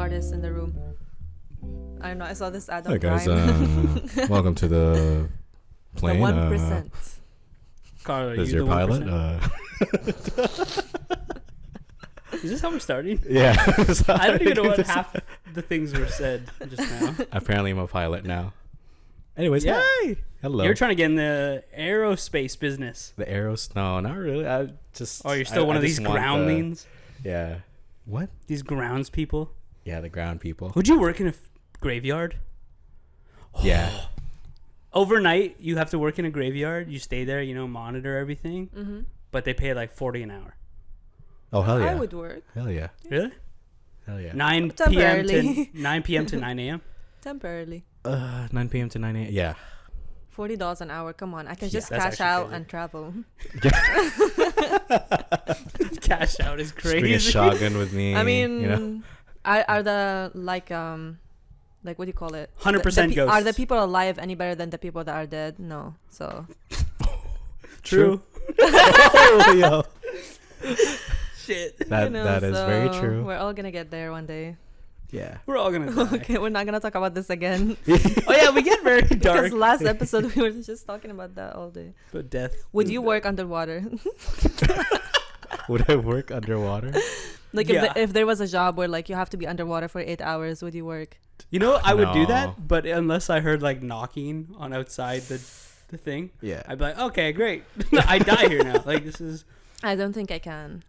artists in the room. I don't know. I saw this ad on Hi guys, Prime. welcome to the The plane. 1%. Carl, This is you your the pilot. 1%? Is this how we're starting? Yeah. I don't even know what half the things were said just now. Apparently, I'm a pilot now. Anyways, Yeah. hi. Hello. You're trying to get in the aerospace business. The arrows? No, not really. I just. Oh, you're still one of these groundlings? Yeah. What? These grounds people? Yeah, the ground people. Would you work in a graveyard? Yeah. Overnight, you have to work in a graveyard. You stay there, monitor everything. Mm-hmm. But they pay like $40 an hour. Oh hell yeah. I would work. Hell yeah. Really? Hell yeah. 9 p.m. Temporarily. to 9 p.m. to 9 a.m. Temporarily. 9 p.m. to 9 a.m. Yeah. $40 an hour. Come on. I can Yeah, just that's cash actually out crazy. and travel. Cash out is Just bring a crazy. shotgun with me. I mean, you know? are the like what do you call it? 100% ghosts. Are the people alive any better than the people that are dead? No. So True. Oh, yo. Shit. That is very true. We're all gonna get there one day. Yeah. We're all gonna die. Okay, we're not gonna talk about this again. Oh yeah, we get very dark. Because last episode we were just talking about that all day. But death. Would you work underwater? Would I work underwater? Like Yeah. if there was a job where like you have to be underwater for 8 hours, would you work? I would do No. that, but unless I heard like knocking on outside the thing, Yeah. I'd be like, okay, great. I die here now. Like this is. I don't think I can.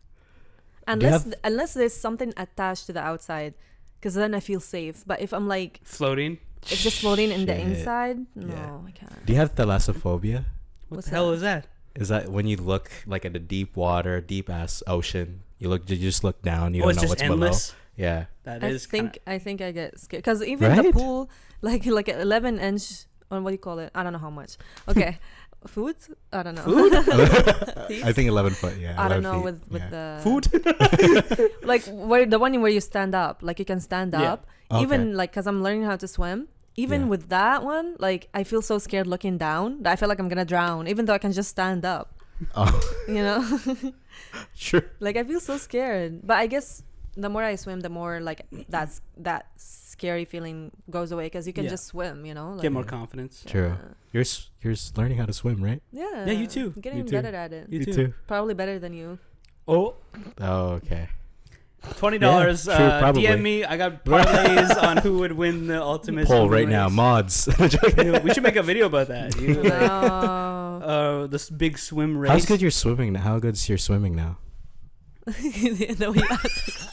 Do you Unless there's something attached to the outside, because then I feel safe. But if I'm like Floating. it's just floating in the Shit. inside, no, Yeah. I can't. Do you have thalassophobia? What What's the hell that? is that? Is that when you look like at the deep water, deep ass ocean, you just look down, you Oh, don't it's know just what's endless. below. Yeah. That I is. think I get scared because even the Right? pool, like an 11-inch, or what do you call it? I don't know how much. Okay, food? I don't know. Food? I think 11 foot, yeah. I don't 11 know feet, with yeah. the Food. like the one where you stand up, like you can stand Yeah. up. Okay. Even like because I'm learning how to swim. Even Yeah. with that one, like I feel so scared looking down that I feel like I'm gonna drown, even though I can just stand up. Oh, You know, sure. like I feel so scared. But I guess the more I swim, the more like that scary feeling goes away because you can Yeah. just swim. You know, like, Get more confidence. True. You're learning how to swim, right? Yeah. Yeah, you too. Getting You too. better at it. You too. Probably better than you. Oh, Oh, okay. $20. Yeah, true, probably. DM me. I got parlays on who would win the ultimate Poll swim right now, race. mods. We should make a video about that. No. This big swim race. How's good your swimming now? How good's your swimming now? No, you ask.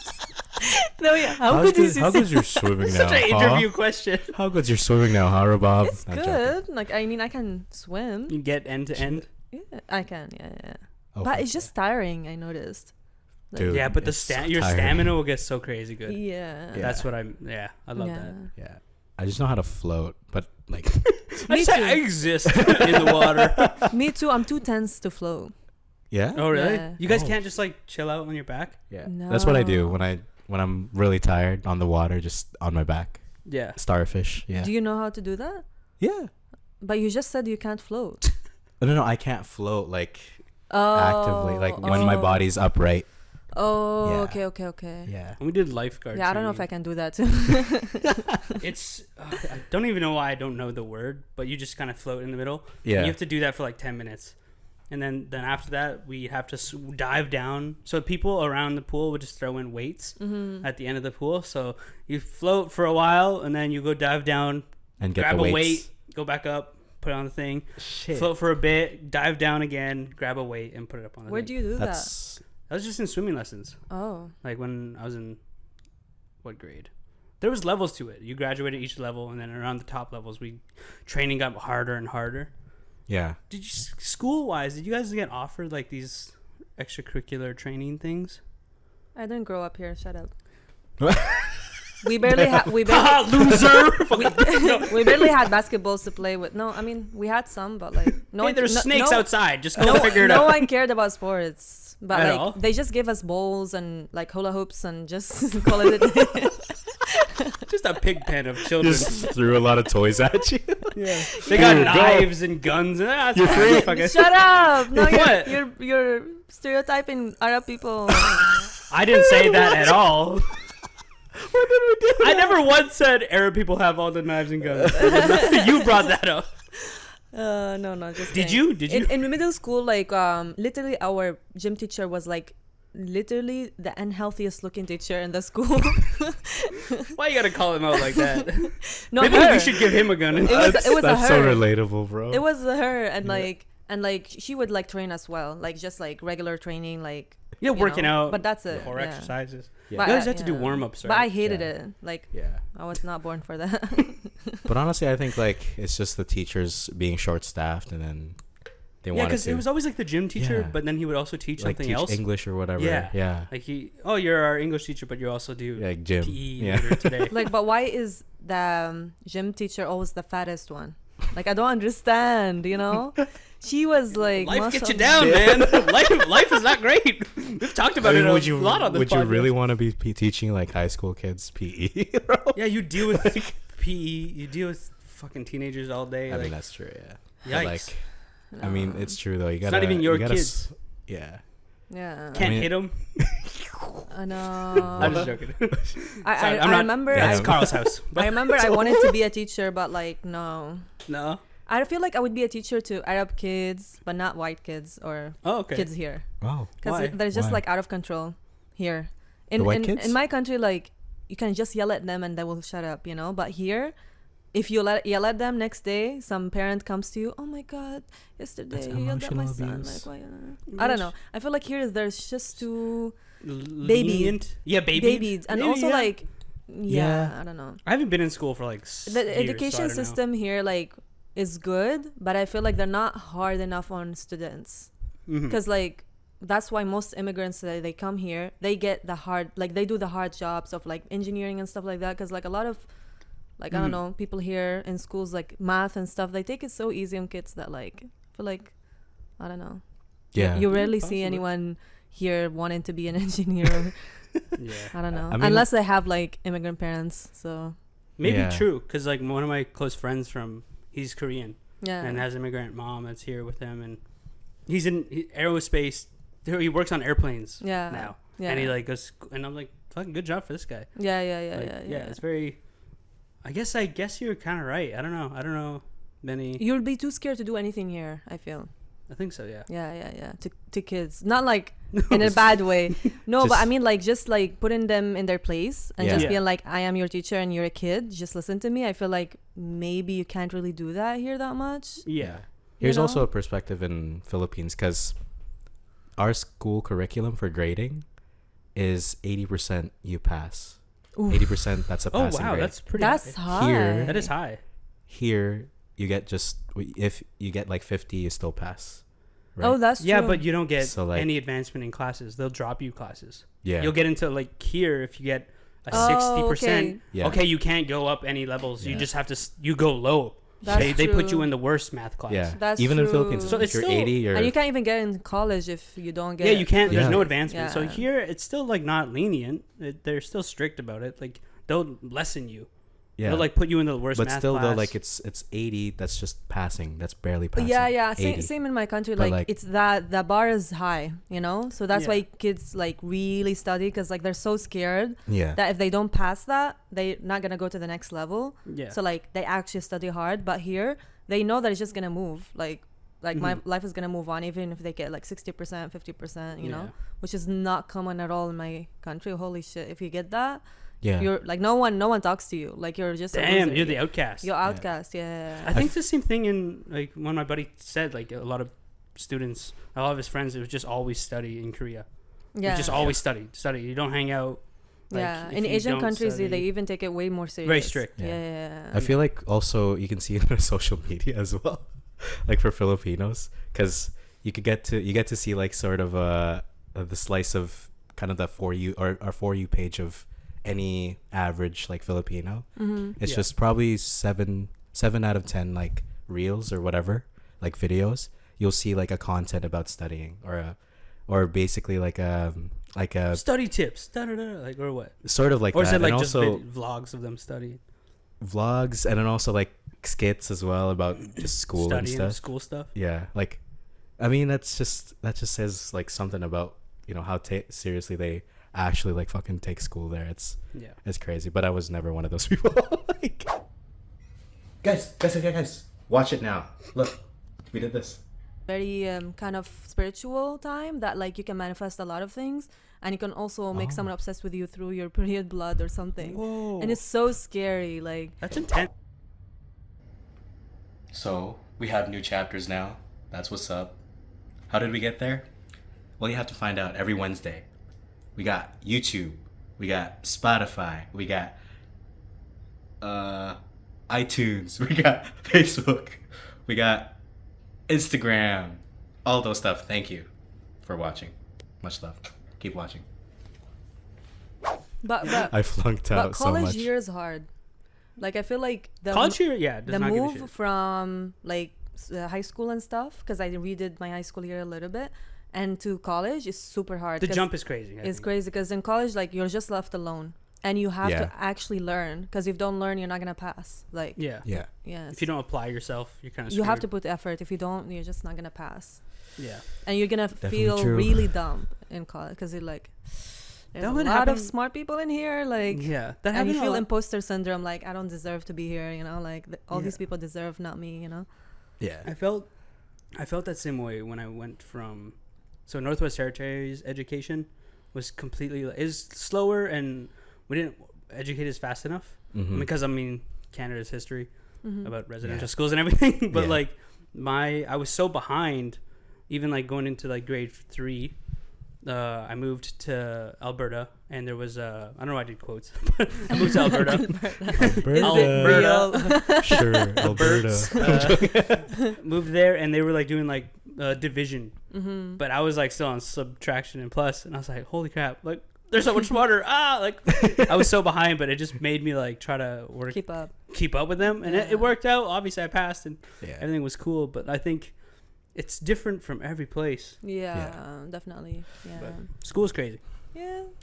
No, yeah. How good is How good's your swimming now? Such an huh? interview question. How good's your swimming now, huh, Rabab? It's Not good. Like I mean, I can swim. You get end to end. Yeah, I can. Yeah. Oh, But fuck it's just tiring. I noticed. Like, Dude, Yeah, but it's your tiring. stamina will get so crazy good. Yeah. Yeah. That's what I'm. Yeah, I love that. Yeah. I just know how to float, but like I just I exist in the water. Me too. I'm too tense to float. yeah? Oh really? Yeah. You guys Oh. can't just like chill out on your back? Yeah. That's what I do No. when I'm really tired on the water, just on my back. Yeah. Starfish. Yeah. Do you know how to do that? Yeah. But you just said you can't float. No, I can't float like Oh. actively, like when my oh. body's upright. Oh, Yeah. okay. Yeah. And we did lifeguard. Yeah, I don't know if I training. can do that too. It's I don't even know why I don't know the word, but you just kind of float in the middle. Yeah. And you have to do that for like 10 minutes. And then after that, we have to dive down. So people around the pool would just throw in weights at the end of the pool. So you float for a while, and then you go dive down, And get grab the a weights. weight, go back up, put it on the thing, Shit. float for a bit, dive down again, grab a weight, and put it up on the Where thing. do you do That's That was just in swimming lessons. that? Oh. Like when I was in what grade? There was levels to it. You graduated each level, and then around the top levels, training got harder and harder. yeah. Did you school wise? Did you guys get offered like these extracurricular training things? I didn't grow up here. Shut up. We barely had Loser! we barely had basketballs to play with. No, I mean we had some, but like no Hey, one. there's no, snakes no, outside. Just go No, figure it no out. one cared about sports, but At like all? they just gave us bowls and like hula hoops and just call it a day. Just a pig pen of children. Just threw a lot of toys at you. Yeah. They got Here, go. knives and guns. And You're free. Shut up! No, What? you're stereotyping Arab people. I didn't say that at all. When did we do I that? never once said Arab people have all the knives and guns. You brought that up. No, just Did kidding. you? Did you? In middle school, like literally our gym teacher was like literally the unhealthiest looking teacher in the school. Why you gotta call him out like that? No, Maybe her. we should give him a gun. It was That's a so her. relatable, bro. It was her, and Yeah. like she would like train us well, like just like regular training, like Yeah, you working know, out. but that's it. Or yeah. exercises. Yeah. But You guys have to do yeah. warm ups, right? But I hated Yeah. it. Like Yeah. I was not born for that. But honestly, I think like it's just the teachers being short staffed, and then they Yeah, wanted because to it was always like the gym teacher, Yeah. but then he would also teach like something teach else. English or whatever. Yeah. Yeah. Like you're our English teacher, but you also do Like gym. PE Yeah. later today. Like, but why is the gym teacher always the fattest one? Like I don't understand. You know, she was like Life gets you muscle- down, man. life is not great. We've talked about it a lot on this would you podcast. really want to be teaching like high school kids PE? Bro? Yeah, you deal with PE. You deal with fucking teenagers all day. I like, mean that's true. Yeah. yikes. But, like, I mean, No. it's true though. You It's gotta. not even your you gotta kids. Yeah. Yeah. Can't mean- hit him. I know. I'm just joking. I Sorry, I'm not- remember. That's Yeah. Carl's house. I remember I wanted to be a teacher, but like no. No. I feel like I would be a teacher to Arab kids, but not white kids or Oh, okay. kids here, Wow. because Why? they're just Why? like out of control here. In The white in, kids? in my country, like you can just yell at them and they will shut up, you know. But here, if you yell at them next day, some parent comes to you. Oh my God! Yesterday That's you yelled at my emotional son. abuse. Like why? I don't know. I feel like here there's just too Lenient. Yeah, babies, and Maybe, also yeah. like Yeah. I don't know. I haven't been in school for like The years, education so I don't know. system here like is good, but I feel like they're not hard enough on students. Mhm. Because like that's why most immigrants they come here, they get the hard, like they do the hard jobs of like engineering and stuff like that, because like a lot of like I don't Mhm. know, people here in schools like math and stuff, they take it so easy on kids that like I feel like I don't know, Yeah. you rarely see Possibly. anyone here wanting to be an engineer. Yeah. I don't know, I mean- unless they have like immigrant parents. So Maybe Yeah. true, because like one of my close friends he's Korean yeah, and has an immigrant mom that's here with him, and he's in aerospace. He works on airplanes yeah, now, yeah, and he like goes, and I'm like, fucking good job for this guy. yeah, Like, it's very. I guess you're kind of right. I don't know many. You'll be too scared to do anything here, I feel. I think so. Yeah. Yeah. To kids, not like in a bad way. No, but I Just- mean like just like putting them in their place and Yeah. just Yeah. being like, I am your teacher and you're a kid. Just listen to me. I feel like maybe you can't really do that here that much. Yeah. Here's know? also a perspective in Philippines, because our school curriculum for grading is 80% you pass. Oof. 80% that's a Oh passing wow, grade. that's pretty. That's high. high. Here- That is high. Here you get just if you get like 50, you still pass. Right? Oh, that's true. Yeah, but you don't get So, like- any advancement in classes. They'll drop you classes. yeah. You'll get into like here if you get a Oh, 60%. okay. Yeah. Okay, you can't go up any levels. You Yeah. just have to. You go low. That's They put you true. in the worst math class. Yeah. That's Even in true. Philippines, So if it's you're still- 80 or And you can't even get in college if you don't get. Yeah, you can't. There's Yeah. no advancement. So Yeah. here, it's still like not lenient. They're still strict about it. Like they'll lessen you. yeah. They'll like put you in the worst but math still class. though, like it's 80. That's just passing. That's barely passing. Yeah. 80. Same in my country. But, Like, like- it's that the bar is high, you know. So that's Yeah. why kids like really study, because like they're so scared Yeah. that if they don't pass that, they're not gonna go to the next level. yeah. So like they actually study hard. But here they know that it's just gonna move. Like my Mhm. life is gonna move on, even if they get like 60%, 50%, you know, Yeah. which is not common at all in my country. Holy shit! If you get that, yeah. you're like no one talks to you. Like you're just a Damn, loser. you're the outcast. You're outcast. Yeah. I think it's the same thing in like when my buddy said like a lot of students, a lot of his friends, it was just always study in Korea. yeah. Just always study. You don't hang out. Like, yeah, if in you Asian don't countries study- they even take it way more serious. Very strict. Yeah, Yeah. yeah. I feel like also you can see it on social media as well, like for Filipinos, because you get to see like sort of the slice of kind of the For You or our For You page of any average like Filipino. Mm-hmm. It's Yeah. just probably seven out of 10 like reels or whatever, like videos. You'll see like a content about studying or basically like a Study tips. Like or what? sort of like Or that. is it like and just also vlogs of them studying? vlogs, and then also like skits as well about just school and Studying stuff. school stuff. Yeah, like, I mean, that just says like something about how seriously they actually like fucking take school there. It's crazy. But I was never one of those people. Like, guys, watch it now. Look, we did this. Very kind of spiritual time that like you can manifest a lot of things, and you can also make someone obsessed with you through your period blood or something. Whoa. And it's so scary. Like, That's intense. So we have new chapters now. That's what's up. How did we get there? Well, you have to find out every Wednesday. We got YouTube, we got Spotify, we got iTunes, we got Facebook, we got Instagram, all those stuff. Thank you for watching. Much love. Keep watching. but I flunked out but so college much. year is hard. Like, I feel like College year, does the not give a move shit. from like high school and stuff, because I redid my high school year a little bit, and to college is super hard. The 'cause jump is crazy. I It's think. crazy because in college, like, you're just left alone, and you have to actually learn, because if you don't learn, you're not gonna pass. Like, Yeah. yes. If you don't apply yourself, you're kind of. You have to put effort. If you don't, you're just not gonna pass, Yeah. and you're gonna Definitely feel true. really dumb in college because you're like, there's That a would lot of happen- smart people in here, like. Yeah. That And you happened a feel lot. imposter syndrome, like, I don't deserve to be here, you know, like all these Yeah. people deserve, not me, you know. Yeah. I felt that same way when I went from. So Northwest Territories education was completely is slower, and we didn't educate us fast enough because I mean Canada's history about residential schools and everything. But like I was so behind, even like going into like grade 3. I moved to Alberta, and there was I don't know why I did quotes, but I moved to Alberta. Alberta. Sure, Alberta. Moved there, and they were like doing like division, but I was like still on subtraction and plus, and I was like, holy crap, like they're so much smarter. Like I was so behind, but it just made me like try to keep up with them, and it worked out. Obviously, I passed, and everything was cool. But I think it's different from every place. Definitely. But school is crazy.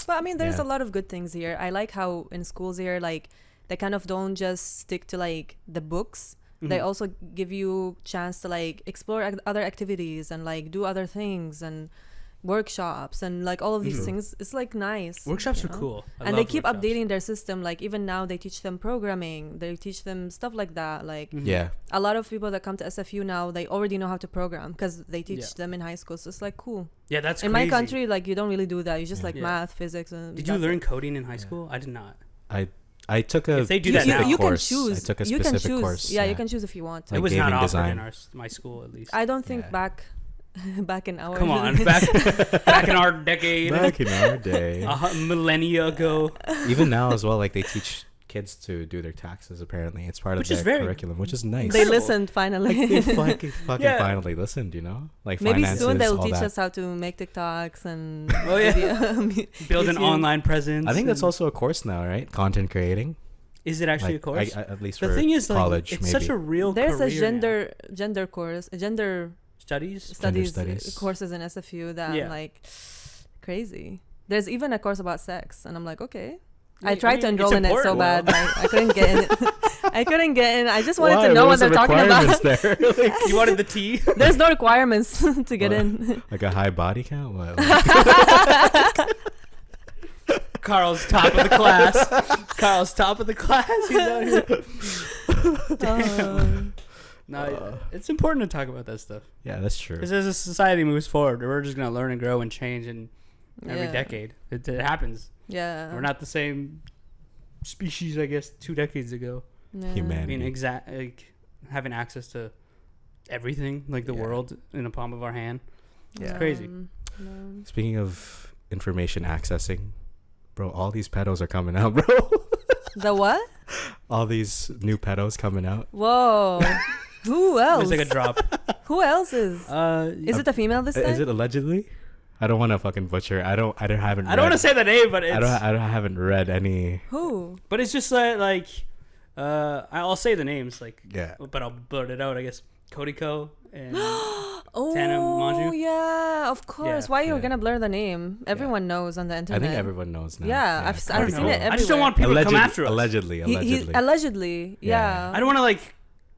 But I mean, there's a lot of good things here. I like how in schools here, like, they kind of don't just stick to like the books. They also give you chance to like explore other activities and like do other things and workshops and like all of these things. It's like nice. Workshops are cool. And they keep updating their system. Like, even now they teach them programming, they teach them stuff like that. Like, a lot of people that come to SFU now, they already know how to program because they teach them in high school. So it's like cool. Yeah, that's in crazy. my country, like, you don't really do that. You just like math, physics, and did you learn coding in high school? I did not. I took a If they do that now. you can course. choose. I took a You can specific choose. course. Yeah, you can choose if you want to. It Like was not gaming offered design. in my school, at least. I don't think back in our Come on, back in our decade, Back in our day. millennia ago. Even now as well, like they teach kids to do their taxes. Apparently, it's part of their curriculum, which is nice. They listened finally. They fucking finally listened, you know, like Maybe finances, soon they'll all teach that. us how to make TikToks and Build an YouTube. online presence. I think that's also a course now, right? Content creating. Is it actually a course? At least the for thing is, like, college, it's maybe. such a real. There's a career gender course, gender studies. studies. courses in SFU that Yeah. I'm like crazy. There's even a course about sex, and I'm like, okay. Yeah, I tried to mean, enroll it's in it so important. bad, but I couldn't get in. I couldn't get in. I just wanted Why? to know What what was they're the talking about. requirements there? You wanted the T. There's no requirements to get What? in. Like a high body count? What? Carl's top of the class. Carl's top of the class. He's out here. No, it's important to talk about that stuff. Yeah, that's true. Because as a society moves forward, we're just gonna learn and grow and change, and every Yeah. decade it happens. Yeah. We're not the same species, I guess, 2 decades ago. Yeah. I Humanity. mean, like having access to everything, like the world in the palm of our hand. It's crazy. No. Speaking of information accessing, bro, all these pedos are coming out, bro. The what? All these new pedos coming out. Whoa. Who else? It's like a drop. Who else is? Is it a female this time? Is it allegedly? I don't want to fucking butcher. I don't haven't. I don't want to say the name, but it's. I haven't read any. Who? But it's just I'll say the names, Yeah. but I'll blurt it out, I guess. Kodiko and Oh, Tana Manju. yeah, of course. Yeah. Why you were Yeah. gonna blur the name? Everyone knows on the I internet. think everyone knows now. Yeah, I've I don't seen know. it I just don't everywhere. want people to come after us. Allegedly. Allegedly, yeah. I don't want to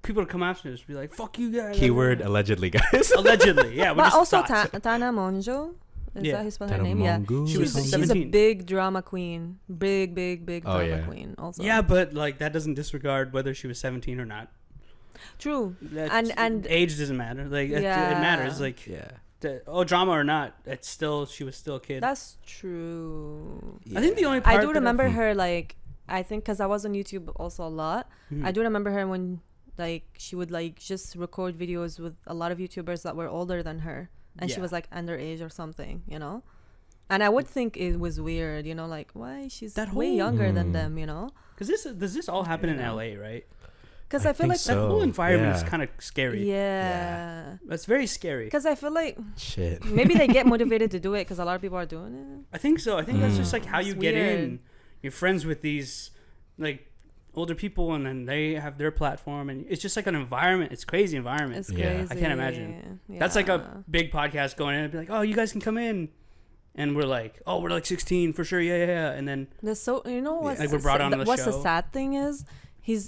people to come after us. Be like, fuck you guys. Keyword allegedly, guys. Allegedly, yeah. But also Tana Monjo, Is Yeah. that how you spell her name? Yeah. Taramongu She was or something? She's a 17. big drama queen. Big Oh, drama yeah. queen also. Yeah, but like that doesn't disregard whether she was 17 or not. True. That's, And age doesn't matter. Like it Yeah. matters. Like Yeah. drama or not, it's still she was still a kid. That's true. I think the only part I do that remember her, like, I think because I was on YouTube also a lot. Mhm. I do remember her when, like, she would, like, just record videos with a lot of YouTubers that were older than her. And she Yeah. was, like, underage or something, you know? And I would think it was weird, you know, like, why? She's That way whole- younger than them, you know? Because does this all happen in Yeah. LA, right? Because I feel think like That whole So, environment is yeah. kind of scary. Yeah. That's very scary. Because I feel like Shit. maybe they get motivated to do it because a lot of people are doing it. I think so. I think that's just like how It's you get weird. in. You're friends with these like older people, and then they have their platform, and it's just like an environment. It's crazy environment. It's Yeah. crazy. I can't imagine. That's like a big podcast going in and be like, oh, you guys can come in. And we're like, oh, we're like 16 for sure. Yeah. And then That's so, you know what's Like we're brought on the what's the show. sad thing is he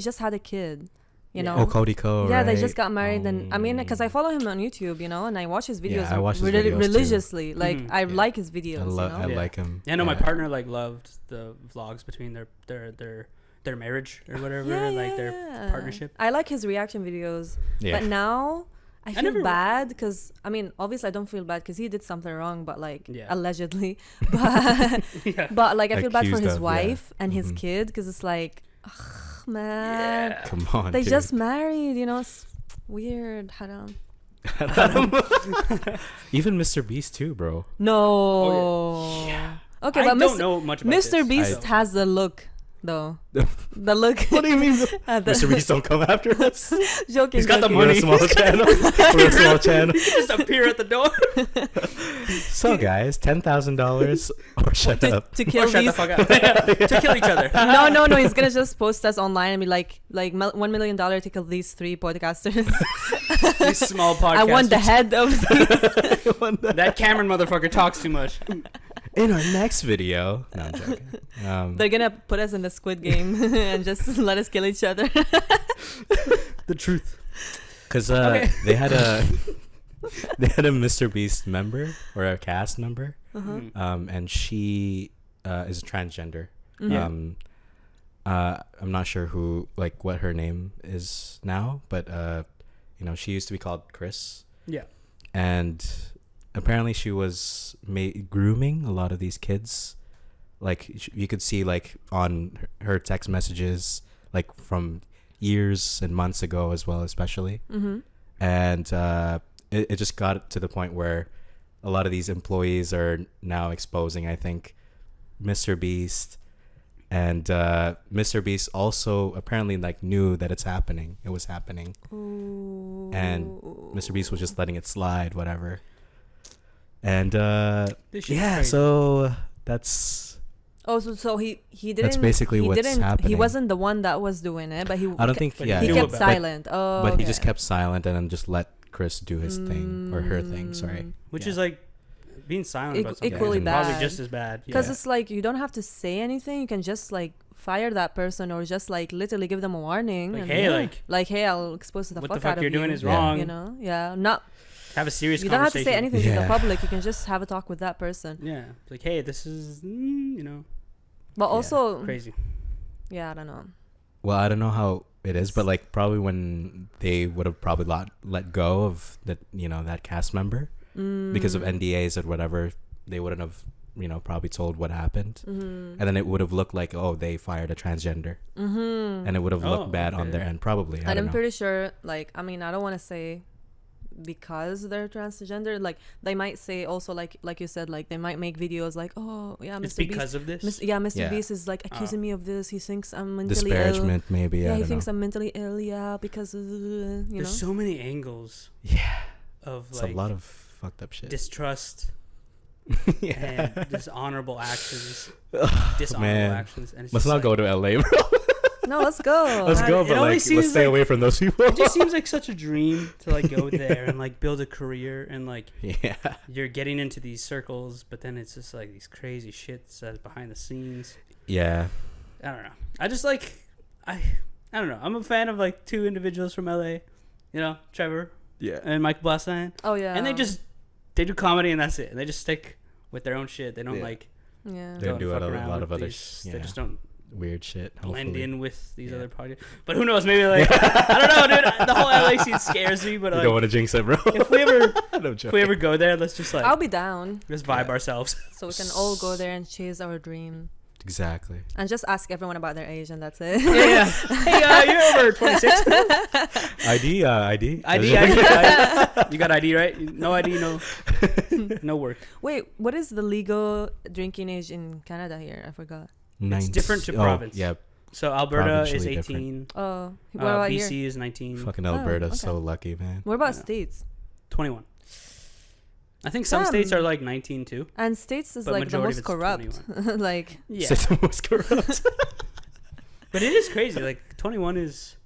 just had a kid, you Yeah. know. Oh, Cody Co. Yeah, right? they just got married, and I mean, because I follow him on YouTube, you know, and I watch his videos, I watch his really videos too. religiously. Like Mhm. I Yeah. like his videos, I, you know. I Yeah. like him. yeah, no, my partner like loved the vlogs between their marriage or whatever, like their partnership. I like his reaction videos, Yeah. but now I feel never- bad because I mean, obviously I don't feel bad because he did something wrong, but like Yeah. allegedly, but Yeah. but like I feel bad for Accused his of, yeah. wife and his Mhm. kid because it's like, ugh, man, Yeah. Come on. they dude. just married, you know. It's weird. Haram. Even Mr. Beast too, bro. No. Oh, yeah. Okay, I but don't know much about Mr. this, Beast so- has the look, though. The look. What do you mean? the- Mr. Beast don't come after us. Joking. He's got the joking. We're a money. small channel. We're a small channel. just appear at the door. So guys, $10,000 or shut to, up. to kill Or shut the these. fuck up. To kill each other. No. He's gonna just post us online and be like $1 million to kill these 3 podcasters. These small podcasters. I want the head of these. That Cameron motherfucker talks too much. In our next video. No, I'm joking. They're gonna put us in the Squid Game and just let us kill each other. The truth. Because Okay. they had a Mr. Beast member or a cast member, Uh-huh. and she is transgender. Yeah. I'm not sure what her name is now, but she used to be called Chris, Yeah. and apparently she was grooming a lot of these kids. Like you could see like on her text messages, like from years and months ago as well, especially. Mm-hmm. And it just got to the point where a lot of these employees are now exposing, I think, Mr. Beast. And Mr. Beast also apparently like knew that it was happening. Ooh. And Mr. Beast was just letting it slide, whatever. And This shit's yeah, crazy. so that's Oh, so he didn't. That's basically he what's didn't, He happening. wasn't the one that was doing it, but he. I don't think But yeah he knew kept about it. silent. Oh, but he just okay. kept silent and then just let Chris do his thing or her thing, sorry. Which Yeah. is like being silent about something. Equally is probably bad. just as bad. Because Yeah. it's like you don't have to say anything. You can just like fire that person or just like literally give them a warning. Like, and hey, yeah. like hey, I'll expose the what fuck the out fuck of you're doing you. is Yeah. wrong. You know, yeah. Not Have a serious you don't have to conversation. say anything to the Yeah. public. You can just have a talk with that person. Yeah. Like, hey, this is, But also, crazy. yeah, I don't know. Well, I don't know how it is, but like probably when they would have probably let go of that cast member because of NDAs or whatever, they wouldn't have probably told what happened, and then it would have looked like, oh, they fired a transgender, and it would have looked bad on okay. their end probably. I And don't I'm know. pretty sure, like, I mean, I don't want to say because they're transgender, like they might say also like you said, like they might make videos like, oh yeah, It's Mr. because of this. Mr. Yeah. Beast is like accusing me of this. He thinks I'm mentally ill. Disparagement, maybe. Yeah, I he don't thinks know. I'm mentally ill. Yeah, because you know. There's so many angles Yeah, of it's like a lot of fucked up shit. distrust Yeah. and dishonorable actions, Man. dishonorable actions, and it's Let's just not like, go to LA, bro. No, let's go. Let's go, It but always like, let's seems stay like- away from those people. It just seems like such a dream to like go there and like build a career and like Yeah. you're getting into these circles, but then it's just like these crazy shits that's behind the scenes. Yeah. I don't know. I just like I don't know. I'm a fan of like 2 individuals from LA, Trevor Yeah. and Michael Blastine, Oh yeah. and they just They do comedy and that's it. And they just stick with their own shit. They don't like. Yeah. They Don't do fuck a around lot with of other. these- They just don't weird shit. blend hopefully. in with these Yeah. other podcasts. But who knows? Maybe like I don't know, dude. The whole LA scene scares me. But You like, don't want to jinx it, bro. if we ever No if we ever go there, let's just like I'll be down, just vibe Yeah. ourselves. so we can all go there and chase our dream, Exactly. and just ask everyone about their age, and that's it. Yeah. Hey, you're over 26. ID. ID. You got ID, right? No ID, no work. Wait, what is the legal drinking age in Canada here? I forgot. It's different to province. Yeah. So Alberta is Provincially 18. Oh, what about BC here? is 19. Fucking Oh, Alberta's okay. so lucky, man. What about Yeah. states? 21. I think some Damn. states are like 19 too. And states is But like the majority most of it's corrupt. Like, Yeah. System was corrupt. But it is crazy. Like 21 is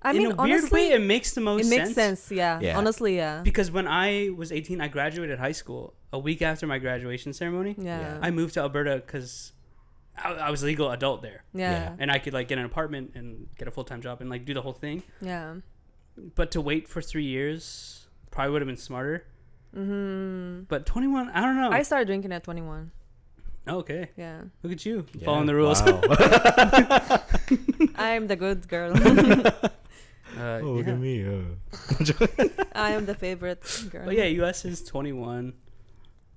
I in mean, a weird honestly, way it makes the most it makes sense. Yeah. Yeah. Honestly, yeah. Because when I was 18, I graduated high school. A week after my graduation ceremony, Yeah. I moved to Alberta because I was a legal adult there. Yeah. And I could like get an apartment and get a full-time job and like do the whole thing. Yeah. But to wait for 3 years probably would have been smarter. Mm-hmm. But 21, I don't know. I started drinking at 21. Okay. Yeah. Look at you Yeah, following the rules. wow. I'm the good girl. Oh, look yeah. at me. I am the favorite girl. But yeah, US is 21.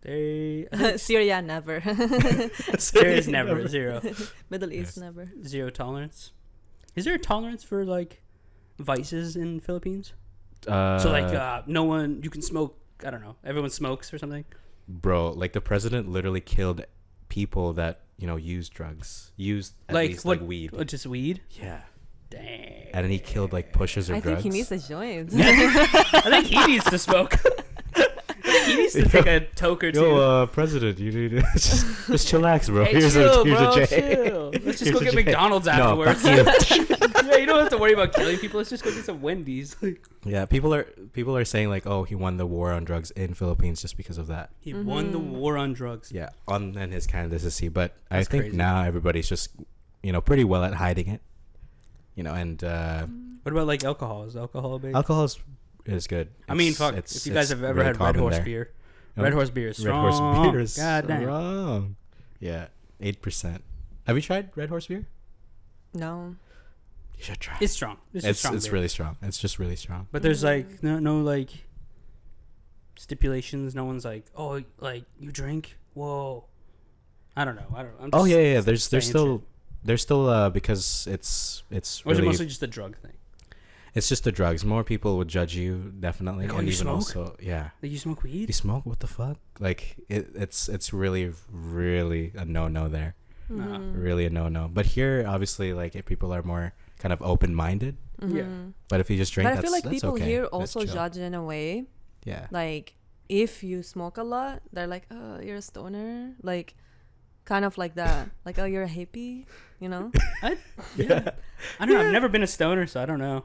They Syria, never. there is never zero Middle East, never. zero tolerance. Is there a tolerance for like vices in Philippines? So like no one you can smoke. I don't know. Everyone smokes or something. bro, like the president literally killed people that use drugs, used at Like least what? like weed. Just weed. Yeah, Dang. and then he killed like pushers or I drugs. think he needs a joint. I think he needs to smoke. I think he needs to take a toke or two. Yo, president, you need to just chillax, bro. Hey, here's chill, here's bro, a J. chill. Let's just Here's go a get J. McDonald's No, afterwards. fuck you. Yeah, you don't have to worry about killing people. Let's just go get some Wendy's. Yeah, people are saying like, oh, he won the war on drugs in Philippines just because of that. He won the war on drugs. Yeah, on and his candidacy, but That's I think crazy. now everybody's just pretty well at hiding it. And What about like alcohol? Is alcohol big? alcohol is good. I mean, It's- fuck. it's- If you guys it's have ever really had Red common Horse there. beer, Oh, Red Horse beer is Red strong. Horse beer is God damn. strong. Yeah, 8%. Have you tried Red Horse beer? No. You should try. It's strong. It's strong It's beer. really strong. It's just really strong. But there's like no like stipulations. No one's like, oh, like you drink. Whoa. I don't know. I'm Oh just yeah. There's saying still because it's Or is really it mostly just a drug thing? it's just the drugs. More people would judge you definitely, Like, oh, and you even smoke? also yeah. Like you smoke weed? You smoke? What the fuck? Like it's really a no there. Nah. Mm-hmm. Really a no. But here, obviously, like if people are more kind of open minded. Yeah. But if you just drink, But I feel like that's people okay. here That's also chill. judge in a way. Yeah. Like, if you smoke a lot, they're like, oh, you're a stoner. Like, kind of like that. Like, oh, you're a hippie, you know? Yeah. I don't know. I've never been a stoner, so I don't know.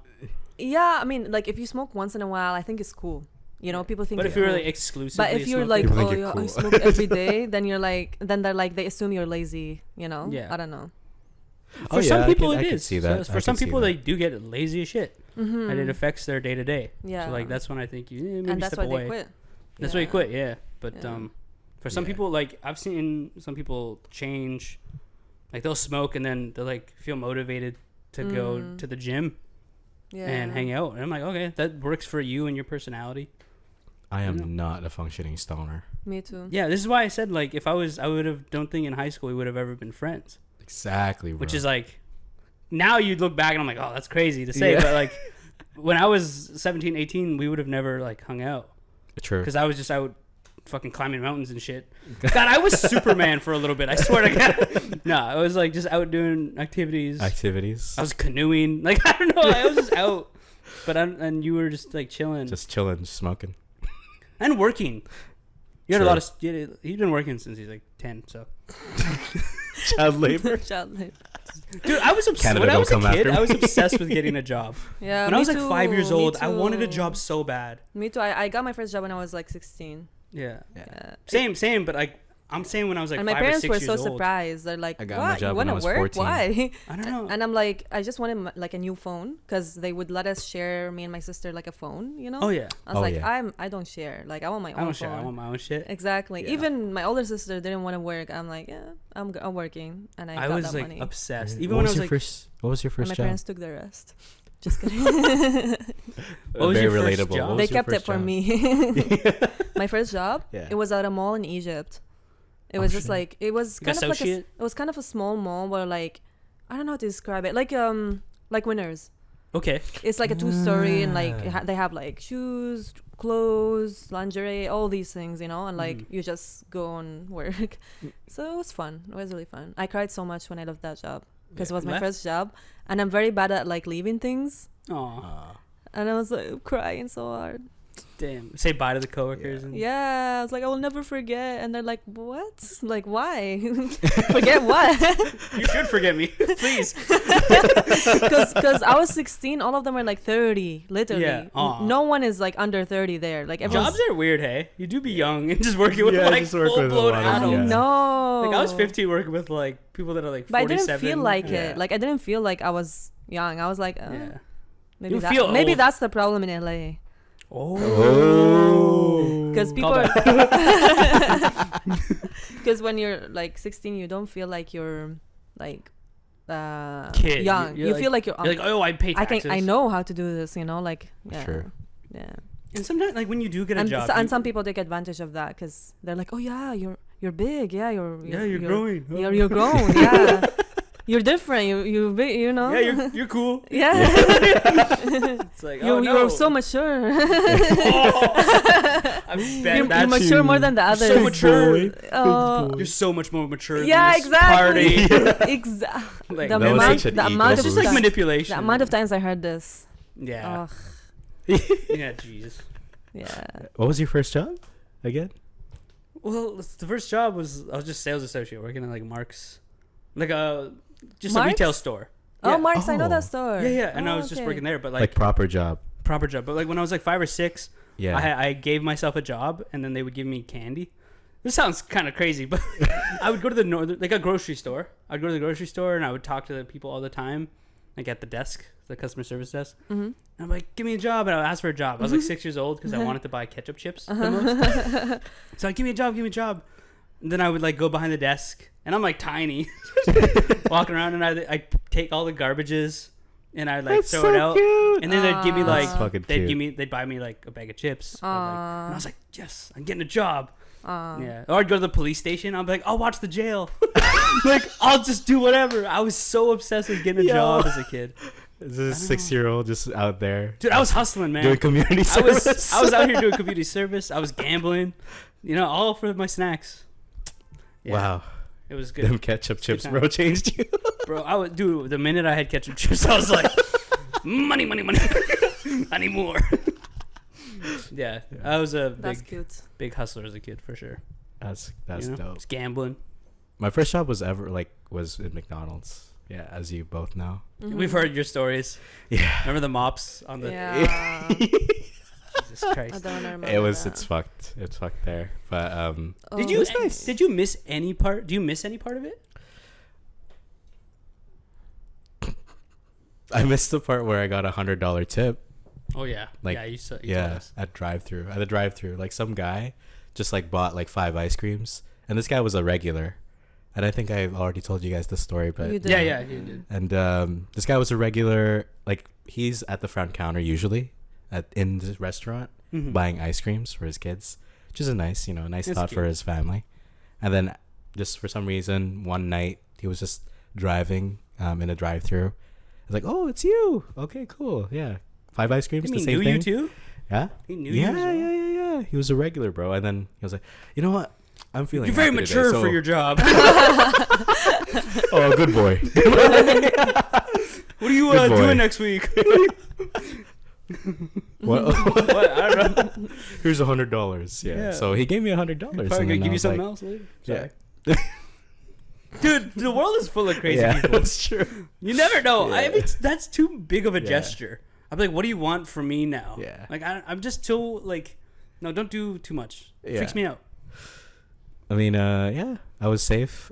Yeah, I mean, like, if you smoke once in a while, I think it's cool. You know, people think But you're if you're cool. really exclusively, But if you're smoking- like, People think oh, you're I cool. smoke every day, then you're like, then they're like, they assume you're lazy, you know? Yeah. I don't know. for some people it is. See that. So for some people, they do get lazy as shit, Mm-hmm. and it affects their day to day. Yeah. So like that's when I think you maybe and that's step why away. they quit. That's why you quit. Yeah. But Yeah. for some Yeah. people, like I've seen some people change, like they'll smoke and then they'll like feel motivated to go to the gym Yeah. and hang out. And I'm like, okay, that works for you and your personality. I know. am not a functioning stoner. Me too. Yeah, this is why I said like if I would have don't think in high school we would have ever been friends. Exactly, bro. Which is like now you'd look back and I'm like, oh, that's crazy to say, Yeah. but like when I was 17, 18, we would have never like hung out true. because I was just out fucking climbing mountains and shit. God, I was Superman for a little bit. I swear to God. No, I was like just out doing activities. Activities. I was canoeing. Like I don't know. I was just out, but and you were just like chilling Just chilling, just smoking. and working. You had True. a lot of. He's been working since he's like 10. So, Child labor. Child labor. dude, I was obsessed. Canada When I don't was a come kid, after I was me. obsessed with getting a job. Yeah. When I me was like too, 5 years me old, I wanted a too. job so bad. Me too. I got my first job when I was like 16. Yeah. Yeah. Same. But like I'm saying when I was like and my 5 or parents 6 were years so old. surprised. They're like, I got my "What? job You when I want to was work? 14. Why?" I don't know. And I'm like, I just wanted like a new phone because they would let us share, me and my sister, like a phone. You know? Oh yeah. I was Oh, like, yeah. I don't share. Like I want my I own don't phone. share. I want my own shit. Exactly. Yeah. Even my older sister didn't want to work. I'm like, yeah, I'm working, and I got was that like money. obsessed. What Even when I was was your like, first? What was your And first my job? parents took the rest. Just kidding. What was Very your first relatable. job? What They was your kept it first for job? me. My first job. Yeah. It was at a mall in Egypt. It Oh, was just shit. like it was Like kind of like associate? it was kind of a small mall where like I don't know how to describe it. Like Winners. okay. It's like a 2-story and like Ah. they have like shoes, clothes, lingerie, all these things, you know, and like Mhm. you just go and work. So it was fun. It was really fun. I cried so much when I left that job because it was my Left? first job, and I'm very bad at like leaving things, Aw. and I was like crying so hard. Damn. Say bye to the coworkers. And Yeah, I was like, I will never forget, and they're like, what? Like, why? Forget what? You should forget me, please. Because I was 16, all of them are like 30, literally. Yeah, aw. No one is like under 30 there. Like everyone's. Jobs are weird, hey. You do be young and just working with Yeah, like just work with a full blown lot of- I adults. Yeah. know. Like I was 15 working with like people that are like 47. But I didn't feel like Yeah. it. Like I didn't feel like I was young. I was like, Yeah. maybe You feel maybe old. that's the problem in LA. Oh. Because people Call because when you're like 16, you don't feel like you're like Kid. young. You're You like- feel like you're You're like, oh, I pay taxes. I know how to do this, you know, like yeah. Sure. Yeah. And sometimes, like when you do get a And, job, and you- some people take advantage of that because they're like, oh yeah, you're big, yeah, you're growing. you're grown, yeah, you're different, you big, you know, Yeah, you're cool. yeah, It's like, oh, no. you're so mature. I'm You mature more than the others. so mature. Oh, You're so much more mature. yeah, than this exactly. Party. Exactly. Like, The That was amount, such an the ego amount of it's just like times- manipulation. the amount of times I heard this. Yeah. Ugh, Yeah. Jeez. yeah. What was your first job again? Well, the first job was I was just sales associate working at like Mark's, like just a Mark's? retail store. Oh, Yeah. Mark's, I know Oh. that store. Yeah, yeah. And I Oh, was just okay. working there, but Like like proper job. proper job. But like when I was like 5 or 6, Yeah. I gave myself a job, and then they would give me candy. This sounds kind of crazy, but I would go to the like a grocery store. I'd go to the grocery store and I would talk to the people all the time, like at the desk, the customer service desk. Mm-hmm. And I'm like, give me a job, and I would ask for a job. I was like 6 years old because I wanted to buy ketchup chips the most. So like, give me a job, give me a job. And then I would like go behind the desk, and I'm like tiny, walking around, and I take all the garbages, and I like That's throw so it out, cute. and then they'd give me like That's fucking they'd buy me like a bag of chips. And I was like, yes, I'm getting a job. Yeah. Or I'd go to the police station. I'd be like, I'll watch the jail. Like, I'll just do whatever. I was so obsessed with getting a Yo. job as a kid. This is a 6-year-old just out there. Dude, I was hustling, man. Doing community I service. was out here doing community service. I was gambling, all for my snacks. Yeah, Wow. It was good. Them ketchup chips, time. bro, changed you. Bro, the minute I had ketchup chips, I was like, money, money, money. I need more. Yeah, I was a That's cute. big hustler as a kid, for sure. That's You know? dope. Just gambling. My first job was in McDonald's. Yeah, as you both know. Mm-hmm. We've heard your stories. Yeah. Remember the mops on the... Yeah. Jesus I Christ. don't remember. It's fucked. It's fucked there. But Oh, Did you was nice. Did you miss any part? Do you miss any part of it? I missed the part where I got $100 tip. Oh yeah, Like, yeah. You told Yeah, us. at the drive-through, like some guy just like bought like 5 ice creams, and this guy was a regular, and I think I've already told you guys the story, but You did. Yeah, yeah, you did. and this guy was a regular, like he's at the front counter usually in the restaurant Mhm. buying ice creams for his kids, which is a nice That's thought for cute. his family. And then just for some reason one night he was just driving in a drive-through. I was like, oh, it's you. Okay, cool. Yeah, 5 ice creams. He The same knew thing. you too. Yeah. He knew Yeah, you. As well. yeah. He was a regular, bro. And then he was like, you know what? I'm feeling You're very happy mature today, for so- your job. Oh, good boy. What are you Good boy. doing next week? What? What? I don't know. Here's $100. Yeah. Yeah. So he gave me $100. Probably and gonna then give I you was something like, else later. Yeah. Sorry. Dude, the world is full of crazy Yeah, people. that's true. You never know. Yeah. I mean, that's too big of a Yeah. gesture. I'm like, what do you want from me now? Yeah. Like, I'm just too like, no, don't do too much. It Yeah. freaks me out. I mean, yeah, I was safe.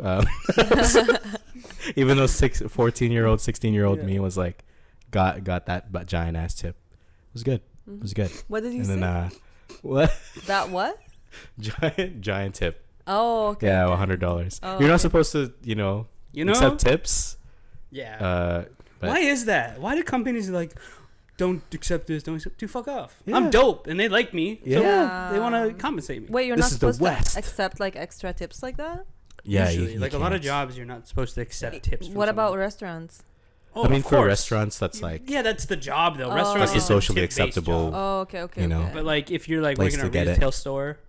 Even though 14-year-old, 16-year-old me was like, got that giant ass tip. It was good. It was good. What did you and say? then what? That what? giant tip. Oh, okay. Yeah, okay. $100. Oh, You're not okay. supposed to, accept tips. Yeah. But Why is that? Why do companies like, don't accept this, don't accept? Dude, fuck off. Yeah. I'm dope, and they like me. So Yeah. they want to compensate me. Wait, you're This not is the supposed West. to accept like extra tips like that? yeah, Usually, you like a lot of can't. jobs, you're not supposed to accept tips. From What about someone. restaurants? Oh, I mean, of for course. restaurants, that's like Yeah, that's the job though. Oh. Restaurants That's is the a socially tip-based acceptable- job. Oh, okay, okay, You know. okay. But like, if you're like Place working in to a get it. retail store,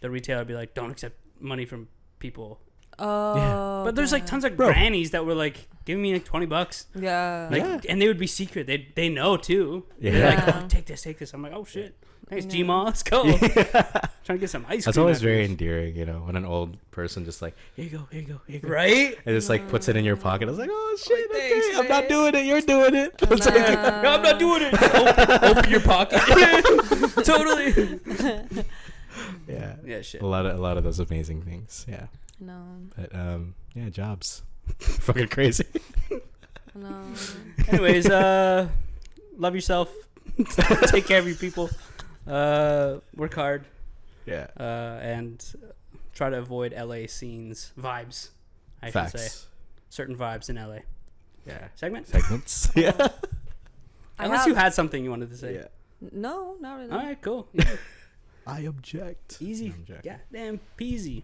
the retailer would be like, don't accept money from people. Oh, But there's like okay. tons of Bro. grannies that were like, give me like $20. Yeah. Like, Yeah. and they would be secret. They know too. Yeah. They're like, Yeah. oh, take this. I'm like, oh shit. Thanks, Yeah. G-Ma. Let's go. Trying to get some ice cream. That's always very afterwards. endearing, when an old person just like, here you go. Right? And just like puts it in your pocket. I was like, oh shit, Like, okay, thanks, I'm not man. doing it. You're doing it. It's like, Nah. No, I'm not doing it. Open your pocket. Totally. yeah, Yeah, shit. a lot of those amazing things. Yeah, No. but yeah, jobs, fucking crazy. No. Anyways, love yourself. Take care of your people. Work hard. Yeah, And try to avoid LA vibes. I should say facts. certain vibes in LA. Yeah, Segments. yeah. Unless you had something you wanted to say. Yeah. No, not really. All right, cool. I object. Easy. No, I'm joking. Yeah, damn peasy.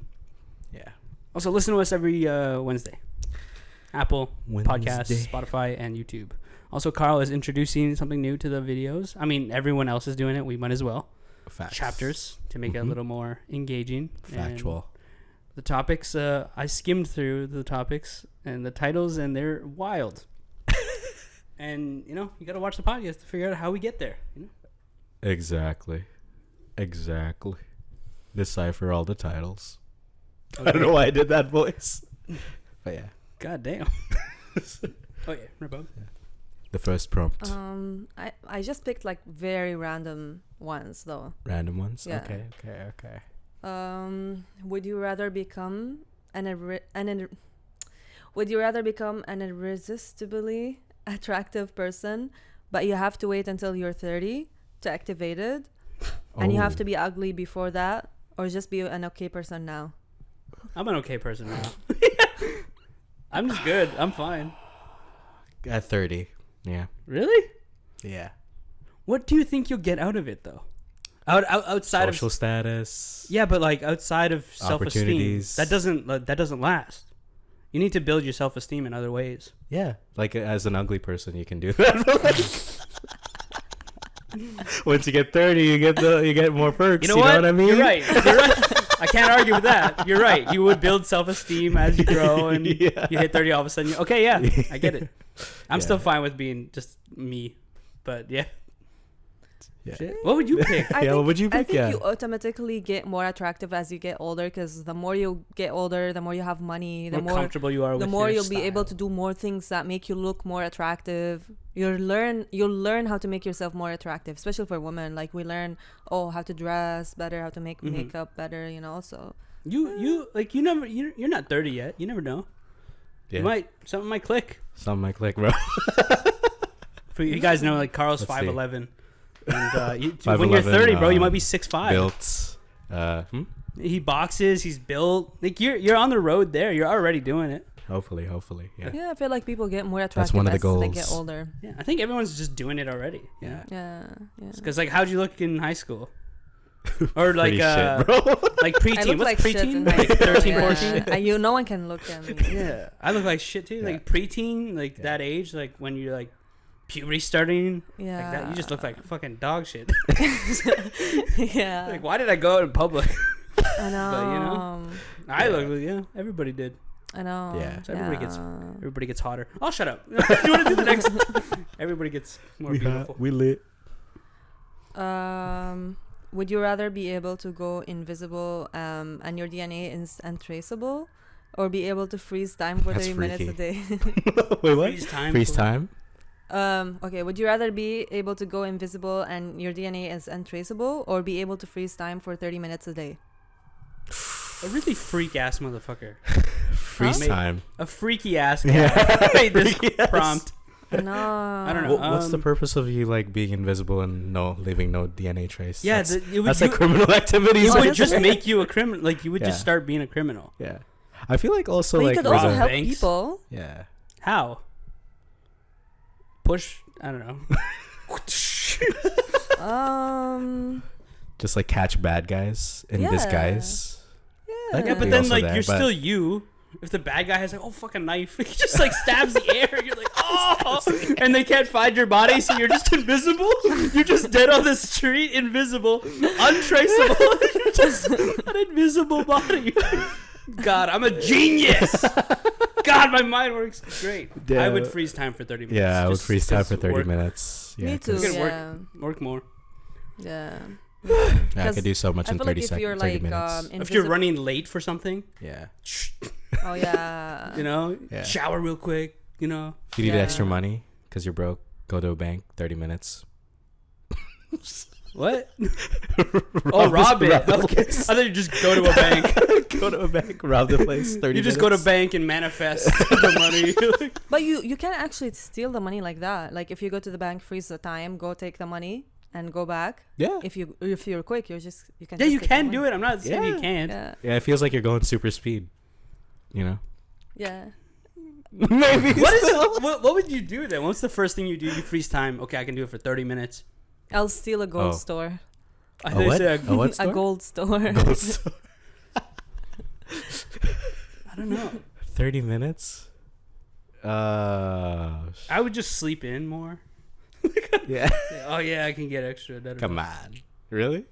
Yeah. Also, listen to us every Wednesday. Apple Wednesday. Podcasts, Spotify, and YouTube. Also, Carl is introducing something new to the videos. I mean, everyone else is doing it. We might as well. Facts. Chapters to make it a Mhm. little more engaging. Factual. And the topics, I skimmed through the topics and the titles, and they're wild. And, you got to watch the podcast to figure out how we get there. Exactly. Decipher all the titles. Okay. I don't know why I did that voice. But yeah. God damn. Oh, yeah. Rabab. The first prompt. I just picked like very random ones though. Random ones? Yeah. Okay. Would you rather become would you rather become an irresistibly attractive person, but you have to wait until you're 30 to activate it, and you have to be ugly before that, or just be an okay person now? I'm an okay person now. I'm just good. I'm fine. At 30. Yeah. Really? Yeah. What do you think you'll get out of it, though? Outside Social of status. yeah, but like outside of self-esteem, Opportunities. that doesn't last. You need to build your self-esteem in other ways. Yeah. Like as an ugly person, you can do that. Once you get 30, you get more perks. You know what? I mean? You're right. I can't argue with that. You're right. You would build self-esteem as you grow, and Yeah. you hit 30, all of a sudden, okay, yeah, I get it. I'm Yeah. still fine with being just me, but yeah. Yeah. Shit. What would you pick? What would you I pick? think Yeah. you automatically get more attractive as you get older, because the more you get older, the more you have money, the more more comfortable you are with the more your you'll be able to style. do more things that make you look more attractive. You'll learn how to make yourself more attractive, especially for women. Like we learn how to dress better, how to make Mhm. makeup better, so You're not 30 yet. You never know. Yeah. Something might click. Something might click, bro. For you guys know, like Carl's Let's see. 5'11", and when 5'11", you're 30, bro, you might be 6'5". Built. He boxes. He's built. Like you're on the road there. You're already doing it. Hopefully. Yeah. I feel like people get more attractive one of the as they get goals. older. Yeah, I think everyone's just doing it already. Yeah. Yeah. Because like, how'd you look in high school? Or like Pretty shit, bro. like I preteen. look What's like shit preteen? in high Like school, 13, yeah. 14? No one can look at me. Yeah, I look like shit too. Yeah. Like preteen, like that age, like when you're like puberty starting, Yeah. like that. You just look like fucking dog shit. Yeah. Like, why did I go out in public? I know. But, you know, I look. Everybody did. I know. Yeah. So everybody gets hotter. Oh, shut up. You want to do the next? Everybody gets more beautiful. We lit. Would you rather be able to go invisible and your DNA is untraceable, or be able to freeze time for That's 30 minutes a freaky. day? Wait, what? Freeze time. Okay, would you rather be able to go invisible and your DNA is untraceable, or be able to freeze time for 30 minutes a day? A really freak ass motherfucker. Freeze time. A freaky ass guy made this prompt. No. I don't know. What's the purpose of you like being invisible and leaving no DNA trace? Yeah, that's like criminal activities. It would just make you a criminal. Like you would just start being a criminal. Yeah, I feel like also But like you could also help banks. people. Yeah. How? Push? I don't know. Just like catch bad guys in disguise. Yeah. Yeah, but then like you're still you. If the bad guy has like, fucking knife, he just like stabs the air. You're like, oh, and they can't find your body, so you're just invisible. You're just dead on the street, invisible, untraceable. You're just an invisible body. God, I'm a genius. God, my mind works great. Yeah. I would freeze time for 30 minutes. Yeah, I would freeze time for 30 minutes. Yeah, Me too. You can Yeah. work more. Yeah. I could do so much I in feel 30 like if seconds. you're 30 like minutes. If you're running late for something, Yeah. oh yeah. you know, Yeah. shower real quick. You know, If you need Yeah. extra money because you're broke, go to a bank. 30 minutes. what? Oh, rob it. the Okay. I place. thought you just go to a bank. Go to a bank, rob the place. 30 You just go to bank and manifest the money. But you can't actually steal the money like that. Like if you go to the bank, freeze the time, go take the money and go back. Yeah. If you're quick, you can. Yeah, just you take can the do money. it. I'm not saying you can't. Yeah. Yeah, it feels like you're going super speed. You know? Yeah. Maybe. What would you do then? What's the first thing you do? You freeze time. Okay, I can do it for 30 minutes. I'll steal a gold Oh. store. I A thought you what? said A what A store? gold store. Gold store. I don't know. 30 minutes? I would just sleep in more. Yeah. Oh yeah, I can get extra. Come on. Really?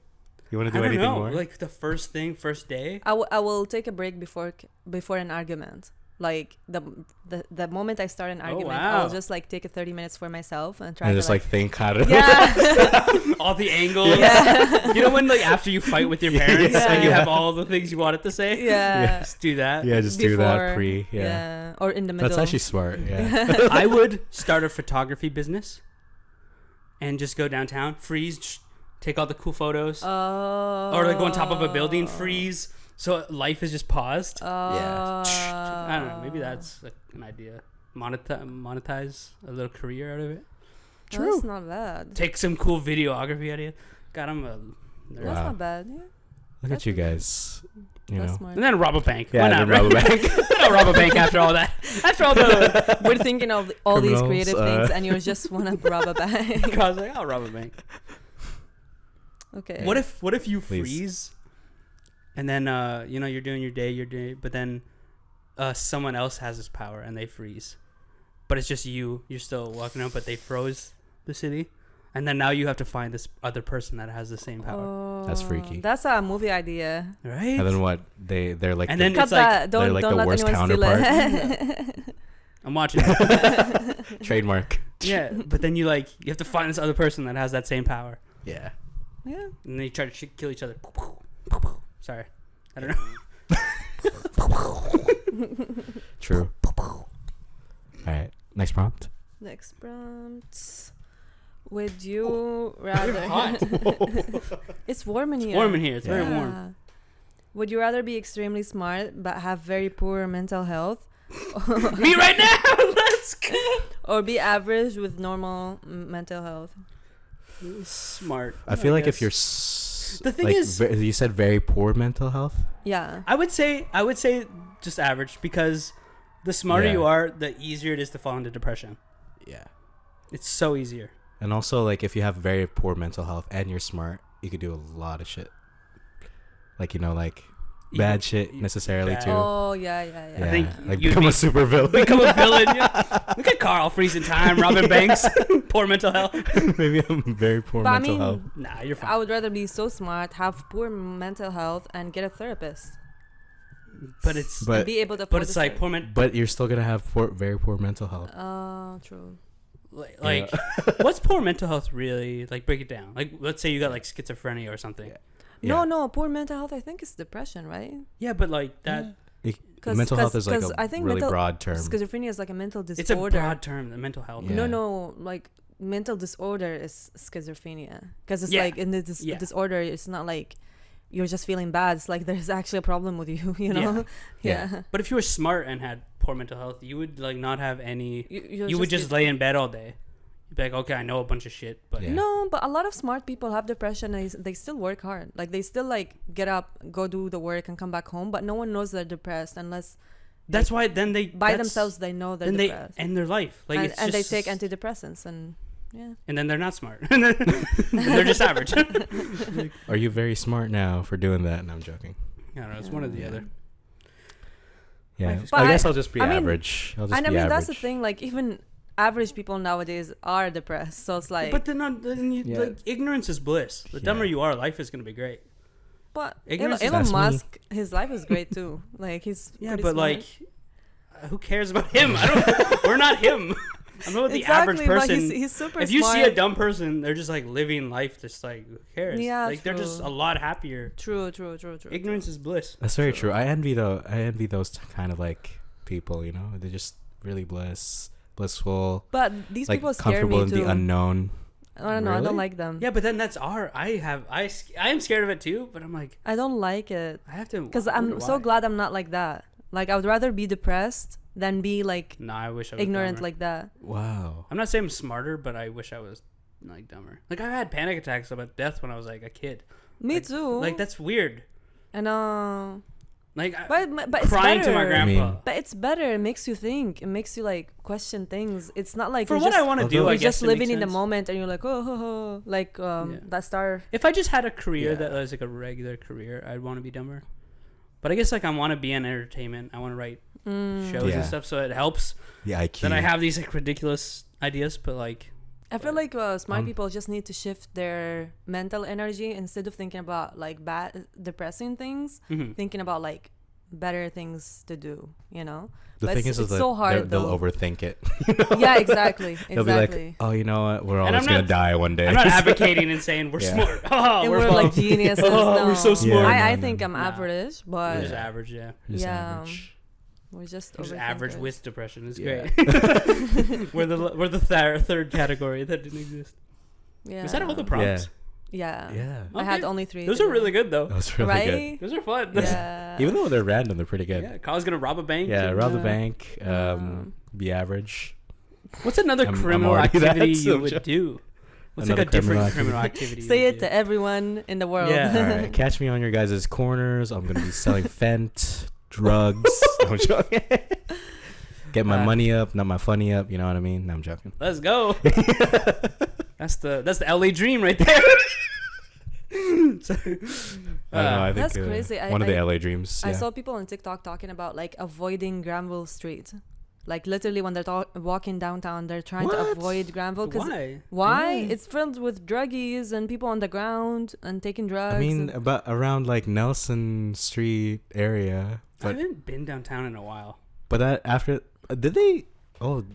You want to I do don't anything know. more? Like the first day. I will take a break before an argument. Like the moment I start an argument, wow. I'll just like take a 30 minutes for myself and try and to just like think how to. yeah. All the angles. Yeah. You know when like after you fight with your parents Yeah. and you have all the things you wanted to say? Yeah. Just do that. Yeah, just do that pre. Yeah. Or in the middle. That's actually smart. Yeah. I would start a photography business and just go downtown, freeze, take all the cool photos. Or like go on top of a building, freeze. So life is just paused. I don't know. Maybe that's like an idea. Monetize a little career out of it. True. That's not bad. Take some cool videography out of it. God, I'm a nerd. That's not bad. Yeah. Look at you guys. You That's know. smart. And then rob a bank. Yeah, Why not? then rob a bank. I'll rob a bank after all that. After all the We're thinking of all these Criminals, creative things, and you just want to rob a bank. I was like, I'll rob a bank. Okay. What if you Please. freeze, and then you're doing your day, but then someone else has this power and they freeze, but it's just you. You're still walking out, but they froze the city, and then now you have to find this other person that has the same power. That's freaky. That's a movie idea. Right? And then what? They're like. And the, then Cut it's like that. Don't like don't the let worst anyone steal it. I'm watching it. trademark. Yeah, but then you have to find this other person that has that same power, Yeah. Yeah. and then you try to kill each other. Sorry, I don't know. True. All right. Next prompt. Next prompt. Would you rather? Hot. It's warm in here. Warm in here. It's very Yeah. warm. Would you rather be extremely smart but have very poor mental health, Me right now. Let's go. or be average with normal mental health? Smart. I feel like if guess. you're. The thing like, is- you said very poor mental health. Yeah. I would say just average, because the smarter Yeah. you are, the easier it is to fall into depression. Yeah. It's so easier. And also, like, if you have very poor mental health and you're smart, you could do a lot of shit. Like, bad shit necessarily bad. too. Oh yeah. Yeah. I think like you'd become be- a super villain. Become a villain. Yeah. Look at Carl freezing time, robbing banks, poor mental health. Maybe I'm very poor But I mental mean, health. Nah, you're fine. I would rather be so smart, have poor mental health, and get a therapist. But it's But- And be able to. but afford it's the like therapy. poor mental. But you're still gonna have very poor mental health. Oh, true. Like, what's poor mental health really? Like, break it down. Like, let's say you got like schizophrenia or something. Yeah. No, poor mental health. I think it's depression, right? Yeah, but like that. Mental health is like a I think really broad term. Schizophrenia is like a mental disorder. It's a broad term, the mental health. Yeah. No, like mental disorder is schizophrenia, because it's Yeah. like in the Yeah. disorder. It's not like you're just feeling bad. It's like there's actually a problem with you, you know? Yeah. But if you were smart and had poor mental health, you would like not have any. You would just be, lay in bed all day. You'd be like, okay, I know a bunch of shit, but no. But a lot of smart people have depression. And they still work hard. Like they still like get up, go do the work, and come back home. But no one knows they're depressed unless. That's why then they by themselves they know they're depressed. They end their life like and they take antidepressants and. Yeah. And then they're not smart. And they're just average. Are you very smart now for doing that? No, I'm joking. I don't know. It's one or the other. Yeah. But I guess I'll just be average. I'll just be average. That's the thing. Like even average people nowadays are depressed. So it's like. But then like ignorance is bliss. The dumber you are, life is gonna be great. But Ignorance Elon Musk, his life is great too. Like he's but smart. like, who cares about him? We're not him. I'm not the average person. But he's super if you see a dumb person, they're just like living life, just like who cares? Yeah, like they're just a lot happier. True. Ignorance is bliss. That's very true. I envy those kind of like people. You know, they're just really blissful. But these like, people scare me comfortable in too. the unknown. I don't know. Really? I don't like them. Yeah, but then that's I am scared of it too. But I'm like, I don't like it. I have to because I'm so glad I'm not like that. Like I would rather be depressed than be like I wish I was ignorant dumber. like that. Wow. I'm not saying I'm smarter, but I wish I was like dumber. Like I had panic attacks about death when I was like a kid. Me like, too. Like that's weird. I know. Like but it's crying better. to my grandpa. But it's better. It makes you think. It makes you like question things. It's not like for what I want to do. You're I guess just living in the moment, and you're like, like that star. If I just had a career that was like a regular career, I'd want to be dumber. But I guess like I want to be in entertainment. I want to write shows and stuff, so it helps. The IQ. That I have these like ridiculous ideas, but like. I feel like smart people just need to shift their mental energy instead of thinking about like bad, depressing things. Thinking about like better things to do, you know. The thing is, it's so hard. They'll overthink it. Yeah, exactly. They'll be like, "Oh, you know what? We're all just gonna die one day." I'm not advocating and saying we're smart. Oh, we're like geniuses. No. We're so smart. I think I'm average, but we're just average. Yeah. Average. We're just average with depression. It's great. we're the third category that didn't exist. Yeah. Was that all the prompts? Yeah. Okay. I had only 3. Those are really good though. That was really good. Those are fun. Yeah. Even though they're random, they're pretty good. Yeah. Kyle's gonna rob a bank. Yeah, rob the bank. Be average. What's another criminal activity you would do? What's like a different criminal activity? Say it to everyone in the world. Yeah. All right. Catch me on your guys' corners. I'm gonna be selling Fent, drugs. No, I'm joking. Get my money up, not my funny up. You know what I mean? No, I'm joking. Let's go. That's the LA dream right there. I don't know, I think, that's crazy. One of the LA dreams. I saw people on TikTok talking about like avoiding Granville Street. Like literally when they're walking downtown, they're trying to avoid Granville. Why? It's filled with druggies and people on the ground and taking drugs. I mean, about around like Nelson Street area. I haven't been downtown in a while. But that after, did they? Oh,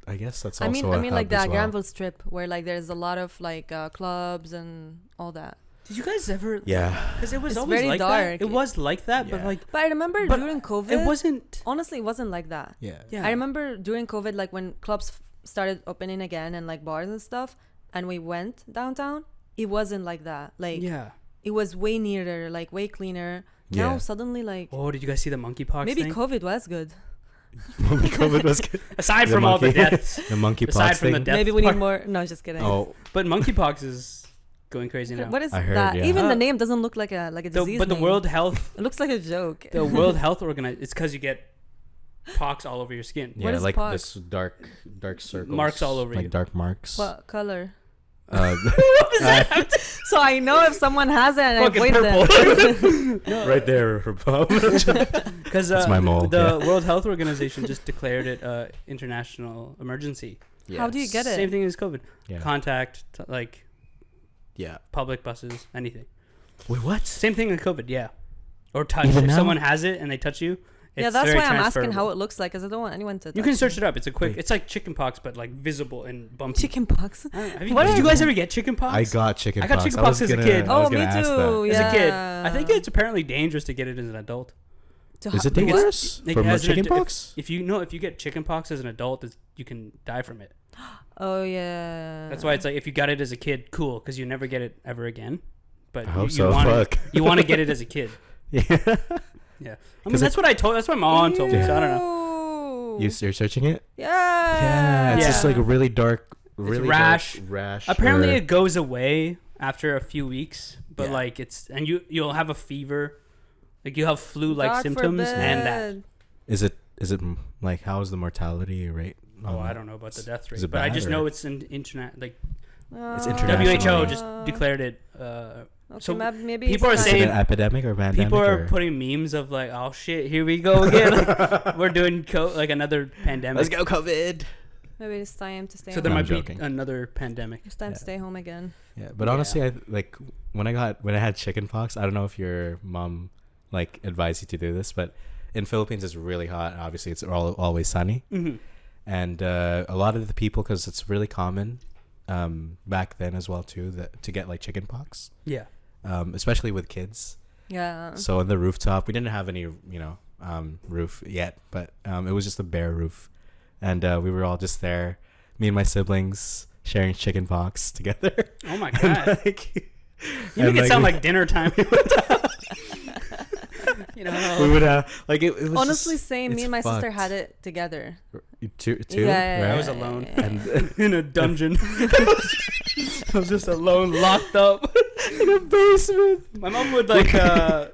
I guess that's also. I mean, like the Granville Strip where like there's a lot of like clubs and all that. Did you guys ever? Yeah. Because it was it's always very like dark. that. It was like that, but like. But I remember during COVID, it wasn't. Honestly, it wasn't like that. Yeah. I remember during COVID, like when clubs started opening again and like bars and stuff, and we went downtown. It wasn't like that. Like. Yeah. It was way nearer, like way cleaner. Now suddenly, like. Oh, did you guys see the monkeypox? Maybe thing? COVID was good. COVID was good. Aside from all the deaths. The monkeypox Aside from thing. the death. Maybe we need more. No, just kidding. Oh, but monkeypox is going crazy now. What is I heard, that? yeah. Even the name doesn't look like a disease. But the name. World Health. It looks like a joke. The World Health Organization. It's because you get pox all over your skin. yeah, What is like pox? this dark circles. Marks all over like you. dark marks. What color? What does that have to- So I know if someone has it and I Fucking avoid them. right there, Rabab. Because That's my mole. The World Health Organization just declared it international emergency. How do you get it? Same thing as COVID. Yeah. Contact, Yeah. public buses, anything. Wait, what? Same thing with COVID, yeah. Or touch. Even If now? someone has it and they touch you, Yeah, it's that's very why I'm asking transferable. how it looks like, because I don't want anyone to. You can search it up. It's a quick. It's like chicken pox, but like visible and bumpy. Chicken pox. Did you guys ever get chicken pox? I got chicken I pox. got chicken pox as a kid. Oh, me too. As a kid, I think it's apparently dangerous to get it as an adult. Is it dangerous? From chicken pox? If you get chicken pox as an adult, you can die from it. Oh yeah. That's why it's like if you got it as a kid, cool, because you never get it ever again. but I hope you so. want Fuck. you want to get it as a kid. Yeah. Yeah. I mean, that's what I told. That's what my mom told me. So I don't know. You're searching it? Yeah. Yeah. It's just like a really dark, really rash. dark rash. Apparently, or- it goes away after a few weeks, but Yeah. like and you'll have a fever, like you'll have flu-like God symptoms, forbid. and that. Is it like how is the mortality rate? Oh, I don't know about the death rate, it but I bad, just or- know it's in internet. Like It's international. WHO just declared it. Okay, So maybe people it's are Is time. it saying- an epidemic or pandemic? People are or? putting memes of like, oh shit, here we go again. Like, we're doing like another pandemic. Let's go COVID. Maybe it's time to stay So home. there No, I'm might be joking. another pandemic. It's time to Yeah. stay home again. Yeah, but Yeah. honestly, I like when I had chicken pox. I don't know if your mom like advised you to do this, but in Philippines it's really hot. Obviously, it's always sunny, Mm-hmm. and a lot of the people, because it's really common back then as well too, to get like chicken pox, Yeah. especially with kids. Yeah. So on the rooftop, we didn't have any roof yet, but it was just a bare roof, and we were all just there, me and my siblings sharing chicken pox together. Oh my And, god. like, You make and, it sound we- like dinner time. You know. we would like it was Honestly, just- same. Me it's and my sister fucked. had it together. two Yeah, right? I was alone. And In a dungeon. I was just alone, locked up. in a basement. My mom would like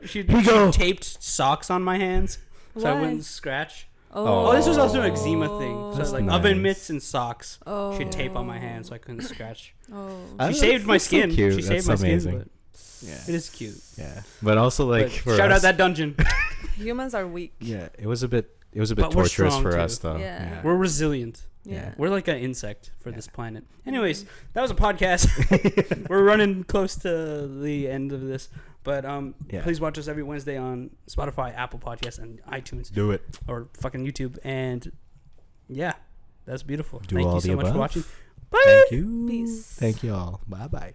she go. taped socks on my hands so I Why? wouldn't scratch. Oh, Oh, this was also an eczema thing. So That's like nice. oven mitts and socks. Oh. She'd tape on my hands so I couldn't scratch. Oh. She saved my That's so skin. cute. She saved That's my amazing. skin, but Yeah, it is cute. yeah. But also like But for shout us, out that dungeon. Humans are weak. yeah, it was a bit But we're torturous strong for too. us though. Yeah. We're resilient. Yeah. We're like an insect for Yeah. this planet. Anyways, that was a podcast. We're running close to the end of this. But Yeah. please watch us every Wednesday on Spotify, Apple Podcasts, and iTunes, Do it. or fucking YouTube. And yeah, that's beautiful. Do Thank all you the so much for above. watching. Thank you. Peace. Thank you all. Bye bye.